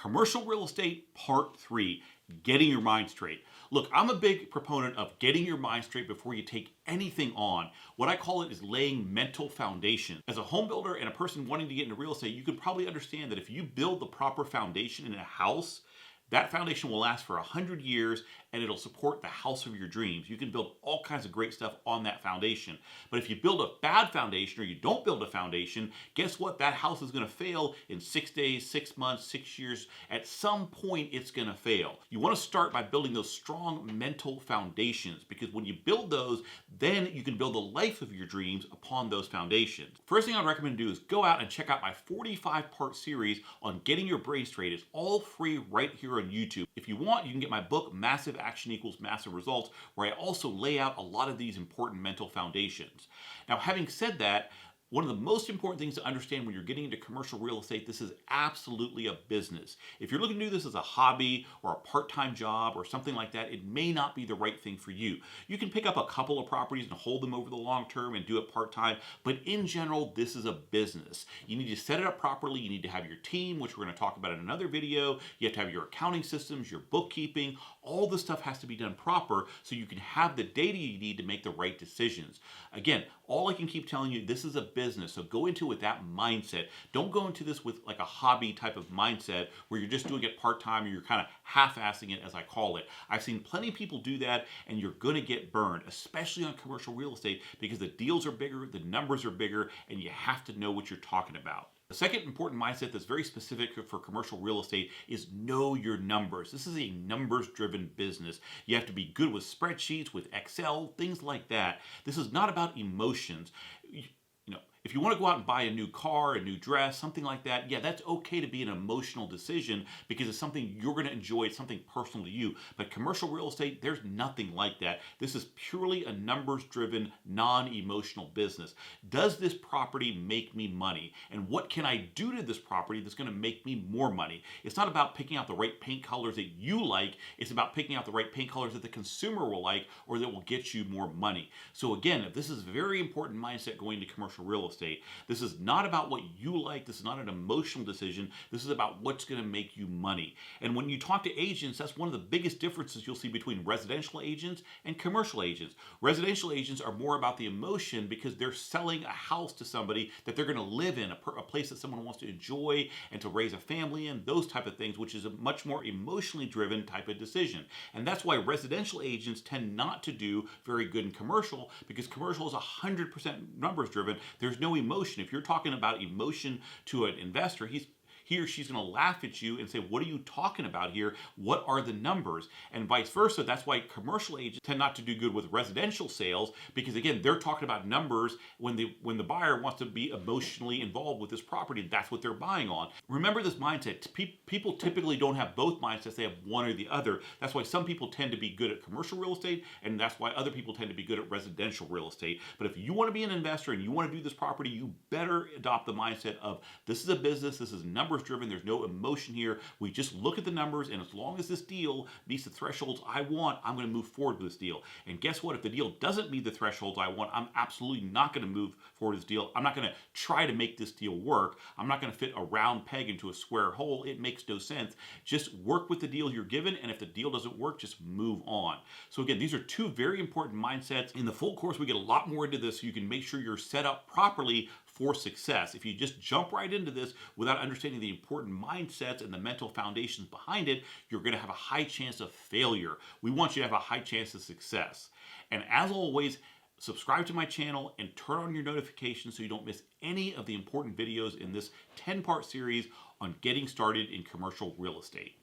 Commercial real estate, part 3, getting your mind straight. Look, I'm a big proponent of getting your mind straight before you take anything on. What I call it is laying mental foundation. As a home builder and a person wanting to get into real estate, you can probably understand that if you build the proper foundation in a house, that foundation will last for 100 years and it'll support the house of your dreams. You can build all kinds of great stuff on that foundation. But if you build a bad foundation or you don't build a foundation, guess what? That house is going to fail in 6 days, 6 months, 6 years. At some point, it's going to fail. You want to start by building those strong mental foundations, because when you build those, then you can build the life of your dreams upon those foundations. First thing I'd recommend to do is go out and check out my 45-part series on getting your brain straight. It's all free right here on YouTube. If you want, you can get my book, Massive Action Equals Massive Results, where I also lay out a lot of these important mental foundations. Now, having said that, one of the most important things to understand when you're getting into commercial real estate, this is absolutely a business. If you're looking to do this as a hobby or a part-time job or something like that, it may not be the right thing for you. You can pick up a couple of properties and hold them over the long term and do it part-time, but in general, this is a business. You need to set it up properly. You need to have your team, which we're going to talk about in another video. You have to have your accounting systems, your bookkeeping. All this stuff has to be done proper so you can have the data you need to make the right decisions. Again, all I can keep telling you, this is a business, so go into it with that mindset. Don't go into this with like a hobby type of mindset where you're just doing it part-time or you're kind of half-assing it, as I call it. I've seen plenty of people do that, and you're going to get burned, especially on commercial real estate, because the deals are bigger, the numbers are bigger, and you have to know what you're talking about. The second important mindset that's very specific for commercial real estate is know your numbers. This is a numbers-driven business. You have to be good with spreadsheets, with Excel, things like that. This is not about emotions. If you want to go out and buy a new car, a new dress, something like that, yeah, that's okay to be an emotional decision because it's something you're going to enjoy. It's something personal to you. But commercial real estate, there's nothing like that. This is purely a numbers-driven, non-emotional business. Does this property make me money? And what can I do to this property that's going to make me more money? It's not about picking out the right paint colors that you like. It's about picking out the right paint colors that the consumer will like or that will get you more money. So again, this is a very important mindset going to commercial real estate. This is not about what you like. This is not an emotional decision. This is about what's going to make you money. And when you talk to agents, that's one of the biggest differences you'll see between residential agents and commercial agents. Residential agents are more about the emotion because they're selling a house to somebody that they're going to live in, a place that someone wants to enjoy and to raise a family in, those type of things, which is a much more emotionally driven type of decision. And that's why residential agents tend not to do very good in commercial, because commercial is 100% numbers driven. There's no emotion. If you're talking about emotion to an investor, he or she's going to laugh at you and say, what are you talking about here? What are the numbers? And vice versa. That's why commercial agents tend not to do good with residential sales, because again, they're talking about numbers when the buyer wants to be emotionally involved with this property. That's what they're buying on. Remember this mindset. People typically don't have both mindsets. They have one or the other. That's why some people tend to be good at commercial real estate, and that's why other people tend to be good at residential real estate. But if you want to be an investor and you want to do this property, you better adopt the mindset of this is a business, this is numbers driven, there's no emotion here. We just look at the numbers, and as long as this deal meets the thresholds I want, I'm going to move forward with this deal. And guess what? If the deal doesn't meet the thresholds I want, I'm absolutely not going to move forward with this deal. I'm not going to try to make this deal work. I'm not going to fit a round peg into a square hole. It makes no sense. Just work with the deal you're given, and if the deal doesn't work, just move on. So again, these are two very important mindsets. In the full course, we get a lot more into this so you can make sure you're set up properly for success. If you just jump right into this without understanding the important mindsets and the mental foundations behind it, you're going to have a high chance of failure. We want you to have a high chance of success. And as always, subscribe to my channel and turn on your notifications so you don't miss any of the important videos in this 10-part series on getting started in commercial real estate.